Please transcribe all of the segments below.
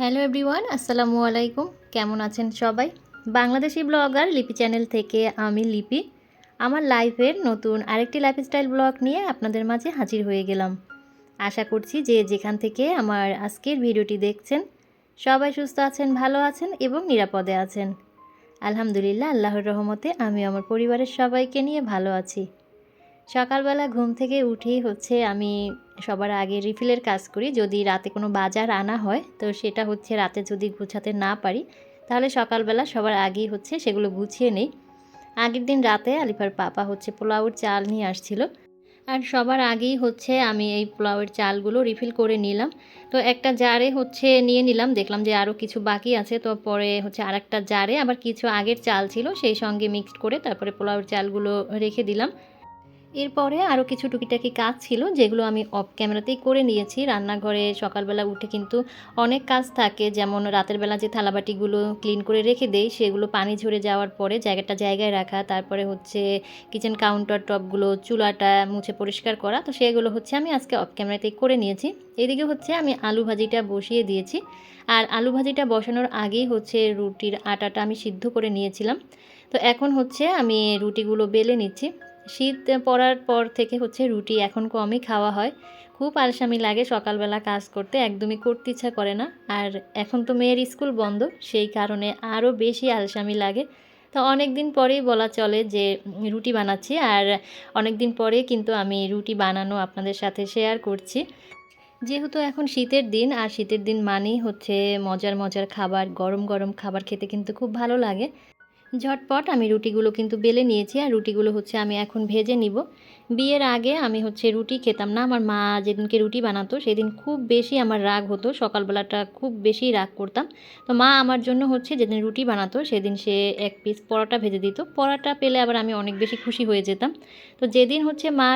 Hello everyone, আসসালামু আলাইকুম। কেমন আছেন সবাই? বাংলাদেশি ব্লগার লিপি চ্যানেল থেকে আমি লিপি আমার লাইফের নতুন আরেকটি লাইফস্টাইল ব্লগ নিয়ে আপনাদের মাঝে হাজির হয়ে গেলাম। আশা করছি যে যেখান থেকে আমার আজকের ভিডিওটি দেখছেন সবাই সুস্থ আছেন, ভালো আছেন এবং নিরাপদে আছেন। আলহামদুলিল্লাহ, আল্লাহর রহমতে আমি আমার পরিবারের সবাইকে নিয়ে ভালো আছি। সকালবেলা ঘুম থেকে উঠেই আমি সবার আগে রিফিলের কাজ করি। যদি রাতে কোনো বাজার আনা হয় তো সেটা রাতে যদি গুছাতে না পারি তাহলে সকালবেলা সবার আগেই সেগুলো গুছিয়ে নেই। আগের দিন রাতে আলিফার পাপা পোলাওর চাল নিয়ে আসছিল, আর সবার আগেই আমি এই পোলাওয়ের চালগুলো রিফিল করে নিলাম। তো একটা জারে নিয়ে নিলাম, দেখলাম যে আরও কিছু বাকি আছে, তো পরে আরেকটা জারে আবার কিছু আগের চাল ছিল সেই সঙ্গে মিক্সড করে তারপরে পোলাওয়ের চালগুলো রেখে দিলাম। এরপরে আরও কিছু টুকিটাকি কাজ ছিল যেগুলো আমি অফ ক্যামেরাতেই করে নিয়েছি। রান্নাঘরে সকালবেলা উঠে কিন্তু অনেক কাজ থাকে, যেমন রাতের বেলা যে থালাবাটিগুলো ক্লিন করে রেখে দেই সেগুলো পানি ঝরে যাওয়ার পরে জায়গাটা জায়গায় রাখা, তারপরে কিচেন কাউন্টার টপগুলো, চুলাটা মুছে পরিষ্কার করা, তো সেগুলো আমি আজকে অফ ক্যামেরাতেই করে নিয়েছি। এদিকে আমি আলু ভাজিটা বসিয়ে দিয়েছি, আর আলু ভাজিটা বসানোর আগেই রুটির আটাটা আমি সিদ্ধ করে নিয়েছিলাম। তো এখন আমি রুটিগুলো বেলে নিচ্ছি। শীত পড়ার পর থেকে রুটি এখন কমই খাওয়া হয়। খুব আলসামি লাগে সকালবেলা কাজ করতে, একদমই করতে ইচ্ছা করে না। আর এখন তো মেয়ের স্কুল বন্ধ, সেই কারণে আরও বেশি আলসামি লাগে। তো অনেক দিন পরেই বলা চলে যে রুটি বানাচ্ছি, আর অনেক দিন পরে কিন্তু আমি রুটি বানানো আপনাদের সাথে শেয়ার করছি। যেহেতু এখন শীতের দিন, আর শীতের দিন মানেই মজার মজার খাবার, গরম গরম খাবার খেতে কিন্তু খুব ভালো লাগে। ঝটপট আমি রুটিগুলো কিন্তু বেলে নিয়েছি, আর রুটিগুলো আমি এখন ভেজে নিব। বিয়ের আগে আমি রুটি খেতাম না। আমার মা যেদিনকে রুটি বানাতো সেদিন খুব বেশি আমার রাগ হতো, সকালবেলাটা খুব বেশি রাগ করতাম। তো মা আমার জন্য যেদিন রুটি বানাতো সেদিন সে এক পিস পরোটা ভেজে দিত। পরোটা পেলে আবার আমি অনেক বেশি খুশি হয়ে যেতাম। তো যেদিন মা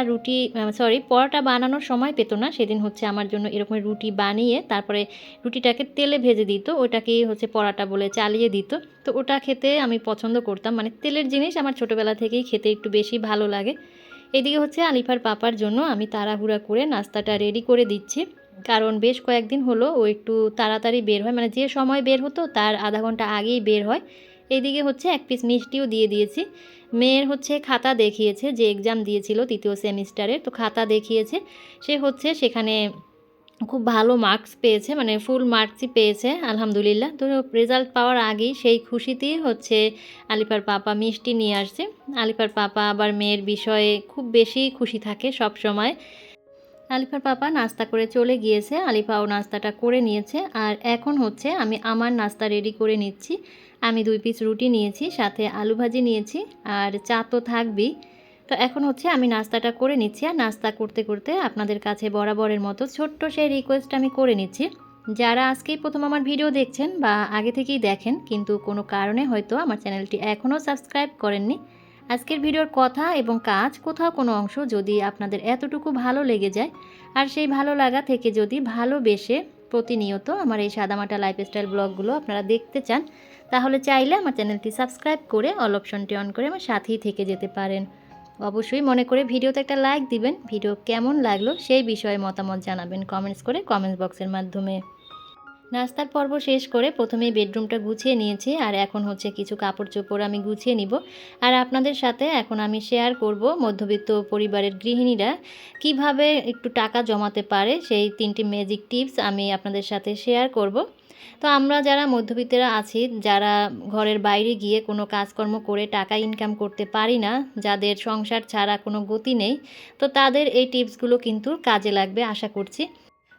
পরোটা বানানোর সময় পেত না সেদিন আমার জন্য এরকম রুটি বানিয়ে তারপরে রুটিটাকে তেলে ভেজে দিত, ওটাকেই পরোটা বলে চালিয়ে দিত। তো ওটা খেতে আমি পছন্দ করতাম, মানে তেলের জিনিস আমার ছোটোবেলা থেকেই খেতে একটু বেশি ভালো লাগে। এদিকে আলিফার পাপার জন্য আমি তাড়াহুড়া করে নাস্তাটা রেডি করে দিচ্ছি, কারণ বেশ কয়েকদিন হলো ও একটু তাড়াতাড়ি বের হয়, মানে যে সময় বের হতো তার আধা ঘন্টা আগেই বের হয়। এইদিকে এক পিস মিষ্টিও দিয়ে দিয়েছি। মেয়ের খাতা দেখিয়েছে, যে এক্সাম দিয়েছিল 3য় সেমিস্টারের, তো খাতা দেখিয়েছে। সে সেখানে খুব ভালো মার্কস পেয়েছে, মানে ফুল মার্কসই পেয়েছে আলহামদুলিল্লাহ। তো রেজাল্ট পাওয়ার আগেই সেই খুশিতেই আলিফার পাপা মিষ্টি নিয়ে আসছে। আলিফার পাপা আবার মেয়ের বিষয়ে খুব বেশি খুশি থাকে সব সময়। আলিফার পাপা নাস্তা করে চলে গিয়েছে, আলিফাও নাস্তাটা করে নিয়েছে, আর এখন আমি আমার নাস্তা রেডি করে নিচ্ছি। আমি 2 পিস রুটি নিয়েছি, সাথে আলু ভাজি নিয়েছি, আর চা তো থাকবেই। তো এখন আমি নাস্তাটা করে নিচ্ছি, আর নাস্তা করতে করতে আপনাদের কাছে বরাবরের মতো ছোট্ট সেই রিকোয়েস্ট আমি করে নিচ্ছি। যারা আজকেই প্রথম আমার ভিডিও দেখছেন বা আগে থেকেই দেখেন কিন্তু কোনো কারণে হয়তো আমার চ্যানেলটি এখনও সাবস্ক্রাইব করেননি, আজকের ভিডিওর কথা এবং কাজ কোথাও কোনো অংশ যদি আপনাদের এতটুকু ভালো লেগে যায়, আর সেই ভালো লাগা থেকে যদি ভালোবেসে প্রতিনিয়ত আমার এই সাদামাটা লাইফস্টাইল ব্লগগুলো আপনারা দেখতে চান, তাহলে চাইলে আমার চ্যানেলটি সাবস্ক্রাইব করে অল অপশনটি অন করে আমার সাথেই থেকে যেতে পারেন। অবশ্যই মনে করে ভিডিওতে একটা লাইক দিবেন। ভিডিও কেমন লাগলো সেই বিষয়ে মতামত জানাবেন কমেন্টস করে, কমেন্টস বক্সের মাধ্যমে। নাস্তার পর্ব শেষ করে প্রথমেই বেডরুমটা গুছিয়ে নিয়েছি, আর এখন কিছু কাপড় চোপড় আমি গুছিয়ে নিব। আর আপনাদের সাথে এখন আমি শেয়ার করব মধ্যবিত্ত পরিবারের গৃহিণীরা কিভাবে একটু টাকা জমাতে পারে, সেই 3টি ম্যাজিক টিপস আমি আপনাদের সাথে শেয়ার করব। তো আমরা যারা মধ্যবিত্তরা আছি, যারা ঘরের বাইরে গিয়ে কোনো কাজকর্ম করে টাকা ইনকাম করতে পারি না, যাদের সংসার ছাড়া কোনো গতি নেই, তো তাদের এই টিপসগুলো কিন্তু কাজে লাগবে আশা করছি।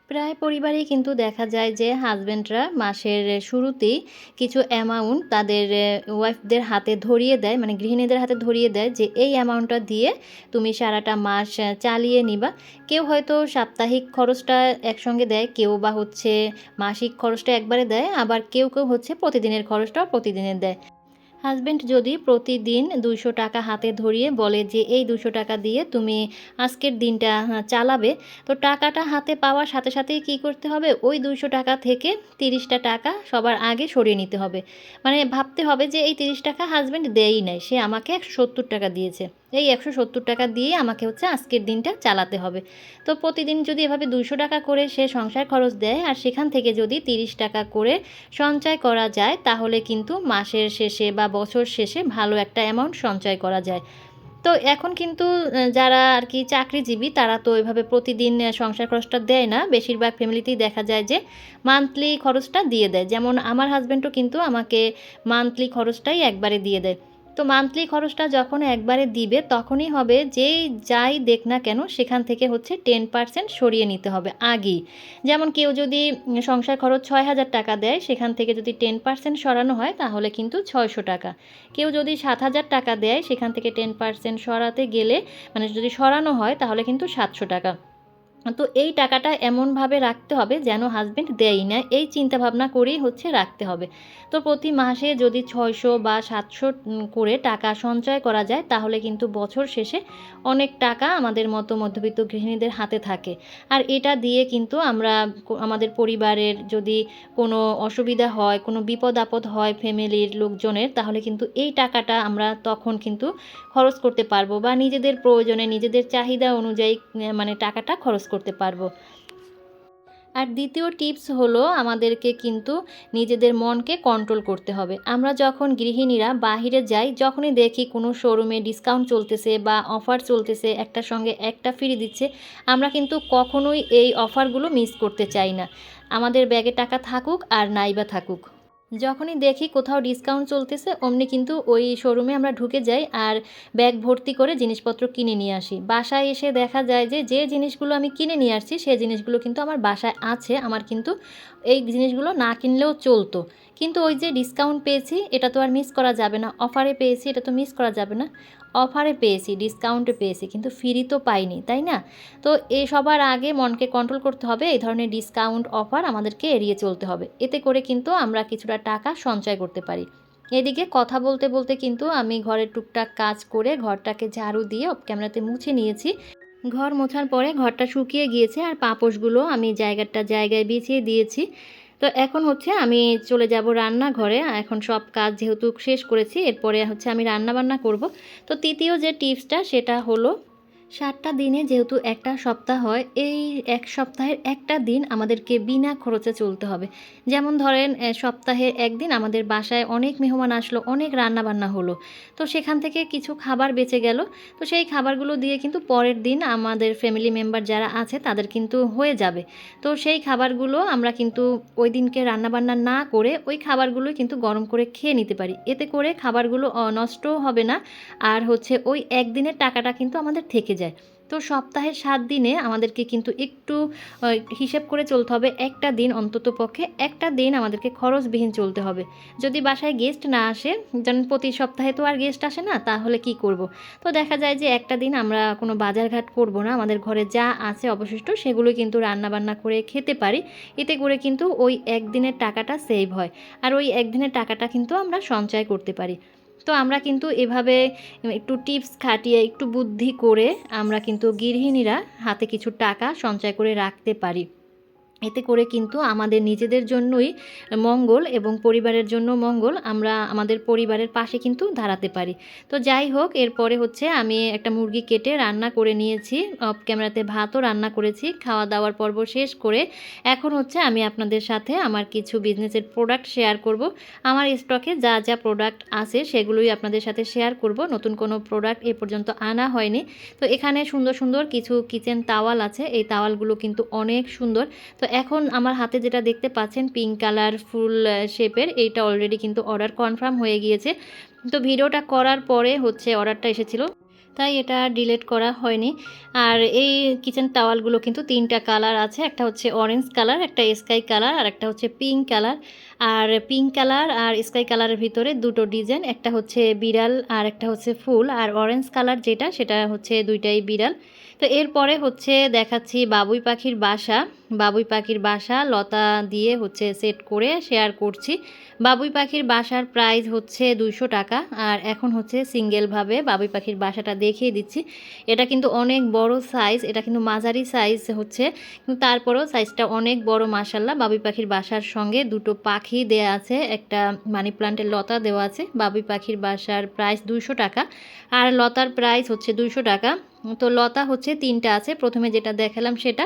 প্রায় পরিবারেই কিন্তু দেখা যায় যে হাজব্যান্ডরা মাসের শুরুতেই কিছু অ্যামাউন্ট তাদের ওয়াইফদের হাতে ধরিয়ে দেয়, মানে গৃহিণীদের হাতে ধরিয়ে দেয় যে এই অ্যামাউন্টটা দিয়ে তুমি সারাটা মাস চালিয়ে নিবা। কেউ হয়তো সাপ্তাহিক খরচটা একসঙ্গে দেয়, কেউ বা মাসিক খরচটা একবারে দেয়, আবার কেউ কেউ প্রতিদিনের খরচটাও প্রতিদিনের দেয়। হাজব্যান্ড যদি প্রতিদিন 200 টাকা হাতে ধরিয়ে বলে যে এই 200 টাকা দিয়ে তুমি আজকের দিনটা চালাবে, তো টাকাটা হাতে পাওয়ার সাথে সাথেই কী করতে হবে, ওই 200 টাকা থেকে 30টা টাকা সবার আগে সরিয়ে নিতে হবে। মানে ভাবতে হবে যে এই 30 টাকা হাজব্যান্ড দেয়ই নাই, সে আমাকে 170 টাকা দিয়েছে। এই 170 টাকা দিয়ে আমাকে হচ্ছে আজকের দিনটা চালাতে হবে। তো প্রতিদিন যদি এভাবে 200 টাকা করে সে সংসার খরচ দেয় আর সেখান থেকে যদি 30 টাকা করে সঞ্চয় করা যায়, তাহলে কিন্তু মাসের শেষে বা বছর শেষে ভালো একটা অ্যামাউন্ট সঞ্চয় করা যায়। তো এখন কিন্তু যারা আর কি চাকরিজীবী তারা তো এভাবে প্রতিদিন সংসার খরচটা দেয় না। বেশিরভাগ ফ্যামিলিতেই দেখা যায় যে মান্থলি খরচটা দিয়ে দেয়। যেমন আমার হাসব্যান্ডও কিন্তু আমাকে মান্থলি খরচটাই একবারে দিয়ে দেয়। তো মান্থলি খরচটা যখন একবারে দিবে তখনই হবে যেই যাই দেখ না কেন সেখান থেকে হচ্ছে 10% সরিয়ে নিতে হবে আগেই। যেমন কেউ যদি সংসার খরচ ৬,০০০ টাকা দেয়, সেখান থেকে যদি 10% সরানো হয় তাহলে কিন্তু ৬০০ টাকা। কেউ যদি ৭,০০০ টাকা দেয়, সেখান থেকে 10% সরাতে গেলে মানে যদি সরানো হয় তাহলে কিন্তু ৭০০ টাকা। তো এই টাকাটা এমনভাবে রাখতে হবে যেন হাসব্যান্ড দেয়ই না, এই চিন্তাভাবনা করেই হচ্ছে রাখতে হবে। তো প্রতি মাসে যদি ৬০০ বা ৭০০ করে টাকা সঞ্চয় করা যায় তাহলে কিন্তু বছর শেষে অনেক টাকা আমাদের মতো মধ্যবিত্ত গৃহিণীদের হাতে থাকে। আর এটা দিয়ে কিন্তু আমরা আমাদের পরিবারের যদি কোনো অসুবিধা হয়, কোনো বিপদ-আপদ হয় ফ্যামিলির লোকজনের, তাহলে কিন্তু এই টাকাটা আমরা তখন কিন্তু খরচ করতে পারবো বা নিজেদের প্রয়োজনে নিজেদের চাহিদা অনুযায়ী মানে টাকাটা খরচ করতে পারবো। আর দ্বিতীয় টিপস হলো আমাদেরকে কিন্তু নিজেদের মনকে কন্ট্রোল করতে হবে। আমরা যখন গৃহিণীরা বাহিরে যাই, যখনই দেখি কোনো শোরুমে ডিসকাউন্ট চলতেছে বা অফার চলতেছে, একটার সঙ্গে একটা ফ্রি দিচ্ছে, আমরা কিন্তু কখনোই এই অফারগুলো মিস করতে চাই না। আমাদের ব্যাগে টাকা থাকুক আর নাইবা থাকুক। যখনই দেখি কোথাও ডিসকাউন্ট চলতেছে অমনি কিন্তু ওই শোরুমে আমরা ঢুকে যাই আর ব্যাগ ভর্তি করে জিনিসপত্র কিনে নিয়ে আসি। বাসায় এসে দেখা যায় যে, যে জিনিসগুলো আমি কিনে নিয়ে আসছি সে জিনিসগুলো কিন্তু আমার বাসায় আছে। আমার কিন্তু এই জিনিসগুলো না কিনলেও চলতো। কিন্তু ওই যে ডিসকাউন্ট পেয়েছি এটা তো আর মিস করা যাবে না। অফারে পেয়েছি এটা তো মিস করা যাবে না। অফারে পেয়েছি, ডিসকাউন্টে পেয়েছি কিন্তু ফ্রি তো পাইনি, তাই না? তো সবার আগে মনকে কন্ট্রোল করতে হবে। এই ধরনের ডিসকাউন্ট অফার আমাদেরকে এড়িয়ে চলতে হবে। এতে করে কিন্তু আমরা কিছুটা টাকা সঞ্চয় করতে পারি। এদিকে কথা বলতে বলতে কিন্তু আমি ঘরের টুকটাক কাজ করে ঘরটাকে ঝাড়ু দিয়ে অফ ক্যামেরাতে মুছে নিয়েছি। ঘর মোছার পরে ঘরটা শুকিয়ে গিয়েছে আর পাপোশগুলো আমি জায়গায় বিছিয়ে দিয়েছি। তো এখন হচ্ছে আমি চলে যাব রান্নাঘরে। এখন সব কাজ যেহেতু শেষ করেছি, এরপরে হচ্ছে আমি রান্নাবান্না করব। তো তৃতীয় যে টিপসটা সেটা হলো ৭টা দিনে যেহেতু একটা সপ্তাহ হয়, এই ১ সপ্তাহের একটা দিন আমাদেরকে বিনা খরচে চলতে হবে। যেমন ধরেন সপ্তাহে ১ দিন আমাদের বাসায় অনেক মেহমান আসলো, অনেক রান্নাবান্না হলো। তো সেখান থেকে কিছু খাবার বেঁচে গেল। তো সেই খাবারগুলো দিয়ে কিন্তু পরের দিন আমাদের ফ্যামিলি মেম্বার যারা আছে তাদের কিন্তু হয়ে যাবে। তো সেই খাবারগুলো আমরা কিন্তু ওই দিনকে রান্নাবান্না না করে ওই খাবারগুলোই কিন্তু গরম করে খেয়ে নিতে পারি। এতে করে খাবারগুলো নষ্টও হবে না। আর হচ্ছে ওই একদিনের টাকাটা কিন্তু আমাদের থেকে যায়। তো সপ্তাহের ৭ দিনে আমাদেরকে কিন্তু একটু আ হিসেব করে চলতে হবে। একটা দিন অন্ততপক্ষে একটা দিন আমাদেরকে খরচবিহীন চলতে হবে। যদি বাসায় গেস্ট না আসে, যেমন প্রতি সপ্তাহে তো আর গেস্ট আসে না, তাহলে কি করব? তো দেখা যায় যে একটা দিন আমরা কোনো বাজারঘাট করব না। আমাদের ঘরে যা আছে অবশিষ্ট সেগুলো কিন্তু রান্নাবান্না করে খেতে পারি। এতে করে কিন্তু ওই একদিনের টাকাটা সেভ হয়। আর ওই একদিনের টাকাটা কিন্তু আমরা সঞ্চয় করতে পারি। তো আমরা কিন্তু এভাবে একটু টিপস খাটিয়ে একটু বুদ্ধি করে আমরা কিন্তু গৃহিণীরা হাতে কিছু টাকা সঞ্চয় করে রাখতে পারি। এতে করে কিন্তু আমাদের নিজেদের জন্যই মঙ্গল এবং পরিবারের জন্য মঙ্গল। আমরা আমাদের পরিবারের পাশে কিন্তু দাঁড়াতে পারি। তো যাই হোক, এরপরে হচ্ছে আমি একটা মুরগি কেটে রান্না করে নিয়েছি। অফ ক্যামেরাতে ভাতও রান্না করেছি। খাওয়া-দাওয়ার পর্ব শেষ করে এখন হচ্ছে আমি আপনাদের সাথে আমার কিছু বিজনেসের প্রোডাক্ট শেয়ার করব। আমার স্টকে যা প্রোডাক্ট আছে সেগুলোই আপনাদের সাথে শেয়ার করব। নতুন কোনো প্রোডাক্ট এ পর্যন্ত আনা হয়নি। তো এখানে সুন্দর কিছু কিচেন তাওয়াল আছে। এই তাওয়ালগুলো কিন্তু অনেক সুন্দর। তো এখন আমার হাতে যেটা দেখতে পাচ্ছেন পিঙ্ক কালার ফুল শেপের, এইটা অলরেডি কিন্তু অর্ডার কনফার্ম হয়ে গিয়েছে। তো ভিডিওটা করার পরে হচ্ছে অর্ডারটা এসেছিল, তাই এটা ডিলিট করা হয়নি। আর এই কিচেন টাওয়ালগুলো কিন্তু ৩টা কালার আছে। একটা হচ্ছে অরেঞ্জ কালার, একটা স্কাই কালার আর একটা হচ্ছে পিঙ্ক কালার। আর পিঙ্ক কালার আর স্কাই কালারের ভিতরে দুটো ডিজাইন, একটা হচ্ছে বিড়াল আর একটা হচ্ছে ফুল। আর অরেঞ্জ কালার যেটা সেটা হচ্ছে দুইটাই বিড়াল। তো এরপরে হচ্ছে দেখাচ্ছি বাবুই পাখির বাসা। বাবুই পাখির বাসা লতা দিয়ে হচ্ছে সেট করে শেয়ার করছি। বাবুই পাখির বাসার প্রাইস হচ্ছে 200 টাকা। আর এখন হচ্ছে সিঙ্গেলভাবে বাবুই পাখির বাসাটা দেখিয়ে দিচ্ছি। এটা কিন্তু অনেক বড় সাইজ, এটা কিন্তু মাঝারি সাইজ হচ্ছে, কিন্তু তারপরেও সাইজটা অনেক বড় মাশাল্লাহ। বাবুই পাখির বাসার সঙ্গে দুটো পাখি দেয়া আছে, একটা মানি প্লান্টের লতা দেওয়া আছে। বাবুই পাখির বাসার প্রাইস 200 টাকা আর লতার প্রাইস হচ্ছে 200 টাকা। তো লতা হচ্ছে 3টা আছে, প্রথমে যেটা দেখালাম সেটা,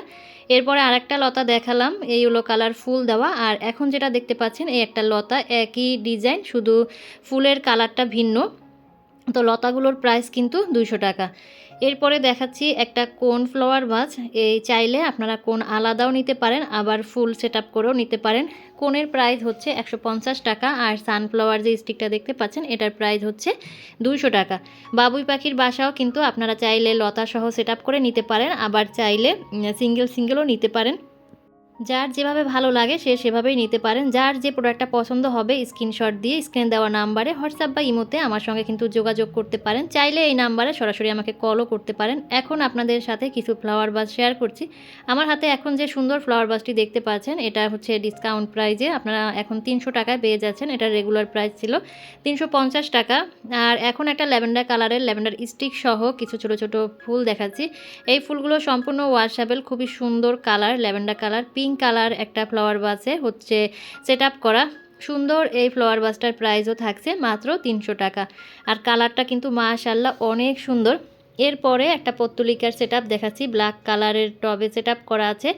এরপরে আরেকটা লতা দেখালাম এই ইয়েলো কালার ফুল দেওয়া, আর এখন যেটা দেখতে পাচ্ছেন এই একটা লতা, একই ডিজাইন শুধু ফুলের কালারটা ভিন্ন। তো লতাগুলোর প্রাইস কিন্তু 200 টাকা। এরপরে দেখাচ্ছি একটা কোন ফ্লাওয়ার ভাজ। এই চাইলে আপনারা কোন আলাদাও নিতে পারেন, আবার ফুল সেট আপ করেও নিতে পারেন। কোনের প্রাইস হচ্ছে 150 টাকা আর সানফ্লাওয়ার যে স্টিকটা দেখতে পাচ্ছেন এটার প্রাইস হচ্ছে 200 টাকা। বাবুই পাখির বাসাও কিন্তু আপনারা চাইলে লতা সহ সেট আপ করে নিতে পারেন, আবার চাইলে সিঙ্গেলও নিতে পারেন। যার যেভাবে ভালো লাগে সে সেভাবেই নিতে পারেন। যার যে প্রোডাক্টটা পছন্দ হবে স্ক্রিনশট দিয়ে স্ক্রিনে দেওয়া নাম্বারে হোয়াটসঅ্যাপ বা ইমোতে আমার সঙ্গে কিন্তু যোগাযোগ করতে পারেন। চাইলে এই নাম্বারে সরাসরি আমাকে কলও করতে পারেন। এখন আপনাদের সাথে কিছু ফ্লাওয়ার ভাস শেয়ার করছি। আমার হাতে এখন যে সুন্দর ফ্লাওয়ার ভাসটি দেখতে পাচ্ছেন এটা হচ্ছে ডিসকাউন্ট প্রাইজে আপনারা এখন 300 টাকায় পেয়ে যাচ্ছেন। এটা রেগুলার প্রাইস ছিল 350 টাকা। আর এখন একটা ল্যাভেন্ডার কালারের ল্যাভেন্ডার স্টিক সহ কিছু ছোট ছোট ফুল দেখাচ্ছি। এই ফুলগুলো সম্পূর্ণ ওয়াশেবল, খুবই সুন্দর colour, lavender colour, pink colour একটা ফ্লাওয়ার ভাসে হচ্ছে সেট আপ করা। সুন্দর এই ফ্লাওয়ার ভাসটার প্রাইসও থাকছে মাত্র 300 টাকা। আর কালারটা কিন্তু মাশাআল্লাহ অনেক সুন্দর। এরপরে একটা পত্তলিকার সেট আপ দেখাচ্ছি, ব্ল্যাক কালারের টবে সেট আপ করা আছে।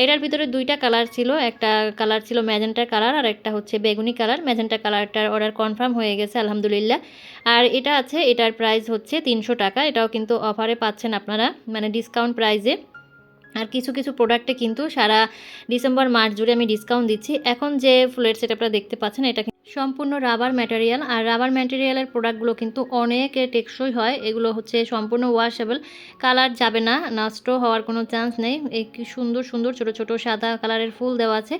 এটার ভিতরে দুইটা কালার ছিল, একটা কালার ছিল ম্যাজেন্টা কালার আর একটা হচ্ছে বেগুনি কালার। ম্যাজেন্টা কালারটার অর্ডার কনফার্ম হয়ে গেছে আলহামদুলিল্লাহ। আর এটা আছে, এটার প্রাইস হচ্ছে 300 টাকা। এটাও কিন্তু অফারে পাচ্ছেন আপনারা, মানে ডিসকাউন্ট প্রাইসে। আর কিছু কিছু প্রোডাক্টে কিন্তু সারা ডিসেম্বর মাস জুড়ে আমি ডিসকাউন্ট দিচ্ছি। এখন যে ফুলের সেটআপটা দেখতে পাচ্ছেন এটা সম্পূর্ণ রাবার ম্যাটেরিয়াল, আর রাবার ম্যাটেরিয়ালের প্রোডাক্টগুলো কিন্তু অনেক টেকসই হয়। এগুলো হচ্ছে সম্পূর্ণ ওয়াশেবল, কালার যাবে না, নষ্ট হওয়ার কোনো চান্স নেই। এই সুন্দর সুন্দর ছোট ছোট সাদা কালারের ফুল দেওয়া আছে।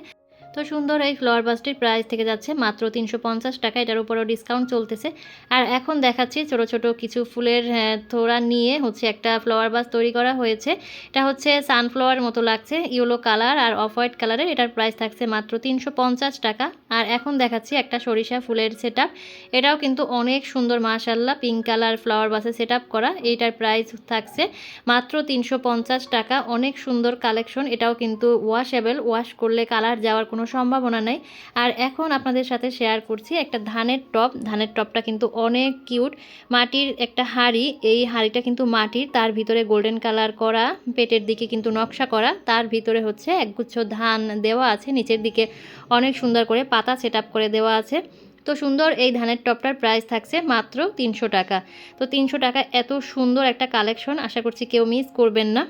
তো সুন্দর এই ফ্লাওয়ার ভাসটির প্রাইস থেকে যাচ্ছে মাত্র 350 টাকা, এটার উপরেও ডিসকাউন্ট চলতেছে। আর এখন দেখাচ্ছি ছোট ছোট কিছু ফুলের থোড়া নিয়ে হচ্ছে একটা ফ্লাওয়ার ভাস তৈরি করা হয়েছে। এটা হচ্ছে সানফ্লাওয়ার মতো লাগছে, ইয়েলো কালার আর অফ হোয়াইট কালারের। এটার প্রাইস থাকছে মাত্র 350 টাকা। আর এখন দেখাচ্ছি একটা সরিষা ফুলের সেট আপ, এটাও কিন্তু অনেক সুন্দর মাশাআল্লাহ, পিঙ্ক কালার ফ্লাওয়ার ভাসে সেট আপ করা। এইটার প্রাইস থাকছে মাত্র 350 টাকা। অনেক সুন্দর কালেকশন, এটাও কিন্তু ওয়াশেবল, ওয়াশ করলে কালার যাওয়ার কোনো সম্ভাবনা নাই। আর এখন আপনাদের সাথে শেয়ার করছি একটা ধানের টপ। ধানের টপটা কিন্তু অনেক কিউট, মাটির একটা হাঁড়ি, এই হাঁড়িটা কিন্তু মাটির, তার ভিতরে গোল্ডেন কালার করা, পেটের দিকে কিন্তু নকশা করা, তার ভিতরে হচ্ছে একগুচ্ছ ধান দেওয়া আছে, নিচের দিকে অনেক সুন্দর করে পাতা সেট আপ করে দেওয়া আছে। তো সুন্দর এই ধানের টপটার প্রাইস থাকছে মাত্র 300 টাকা। তো 300 টাকা এত সুন্দর একটা কালেকশন, আশা করছি কেউ মিস করবেন না।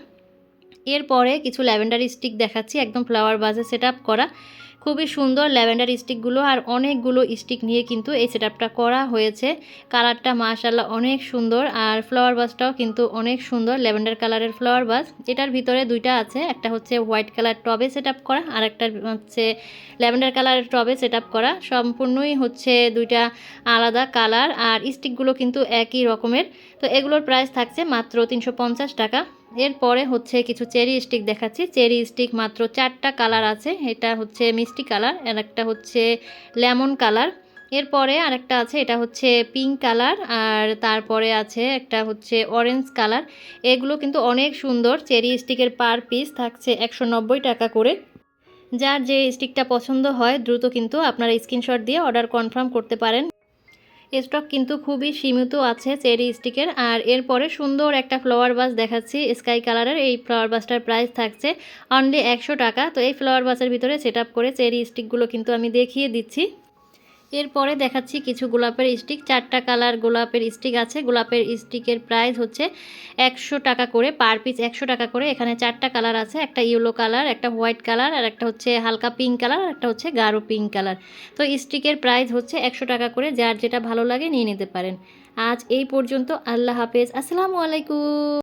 এরপরে কিছু ল্যাভেন্ডার স্টিক দেখাচ্ছি, একদম ফ্লাওয়ার ভাসে সেট আপ করা, খুবই সুন্দর ল্যাভেন্ডার স্টিকগুলো। আর অনেকগুলো স্টিক নিয়ে কিন্তু এই সেটআপটা করা হয়েছে। কালারটা মাশাআল্লাহ অনেক সুন্দর, আর ফ্লাওয়ার ভাসটাও কিন্তু অনেক সুন্দর, ল্যাভেন্ডার কালারের ফ্লাওয়ার ভাস। এটার ভিতরে দুইটা আছে, একটা হচ্ছে হোয়াইট কালার টবে সেটআপ করা আর একটা হচ্ছে ল্যাভেন্ডার কালারের টবে সেটআপ করা। সম্পূর্ণই হচ্ছে দুইটা আলাদা কালার, আর স্টিকগুলো কিন্তু একই রকমের। তো এগুলোর প্রাইস থাকছে মাত্র 350 টাকা। এরপরে হচ্ছে কিছু চেরি স্টিক দেখাচ্ছি। চেরি স্টিক মাত্র 4টা কালার আছে, এটা হচ্ছে মিষ্টি কালার, আর একটা হচ্ছে লেমন কালার, এরপরে আরেকটা আছে এটা হচ্ছে পিঙ্ক কালার, আর তারপরে আছে একটা হচ্ছে অরেঞ্জ কালার। এগুলো কিন্তু অনেক সুন্দর। চেরি স্টিকের পার পিস থাকছে 190 টাকা করে। যার যে স্টিকটা পছন্দ হয় দ্রুত কিন্তু আপনারা স্ক্রিনশট দিয়ে অর্ডার কনফার্ম করতে পারেন। স্টক কিন্তু খুবই সীমিত আছে চেরি স্টিকের। আর এরপরে সুন্দর একটা ফ্লাওয়ার ভাস দেখাচ্ছি স্কাই কালারের। এই ফ্লাওয়ার ভাসটার প্রাইস থাকছে অনলি 100 টাকা। তো এই ফ্লাওয়ার ভাসের ভিতরে সেট আপ করে চেরি স্টিকগুলো কিন্তু আমি দেখিয়ে দিচ্ছি। এরপরে দেখাচ্ছি কিছু গোলাপের স্টিক, 4টা কালার গোলাপের স্টিক আছে। গোলাপের স্টিকের প্রাইস হচ্ছে 100 টাকা করে, পার পিস 100 টাকা করে। এখানে 4টা কালার আছে, একটা ইয়েলো কালার, একটা হোয়াইট কালার, আর একটা হচ্ছে হালকা পিঙ্ক কালার, আর একটা হচ্ছে গাঢ় পিঙ্ক কালার। তো স্টিকের প্রাইস হচ্ছে 100 টাকা করে, যার যেটা ভালো লাগে নিয়ে নিতে পারেন। আজ এই পর্যন্ত, আল্লাহ হাফেজ, আসসালামু আলাইকুম।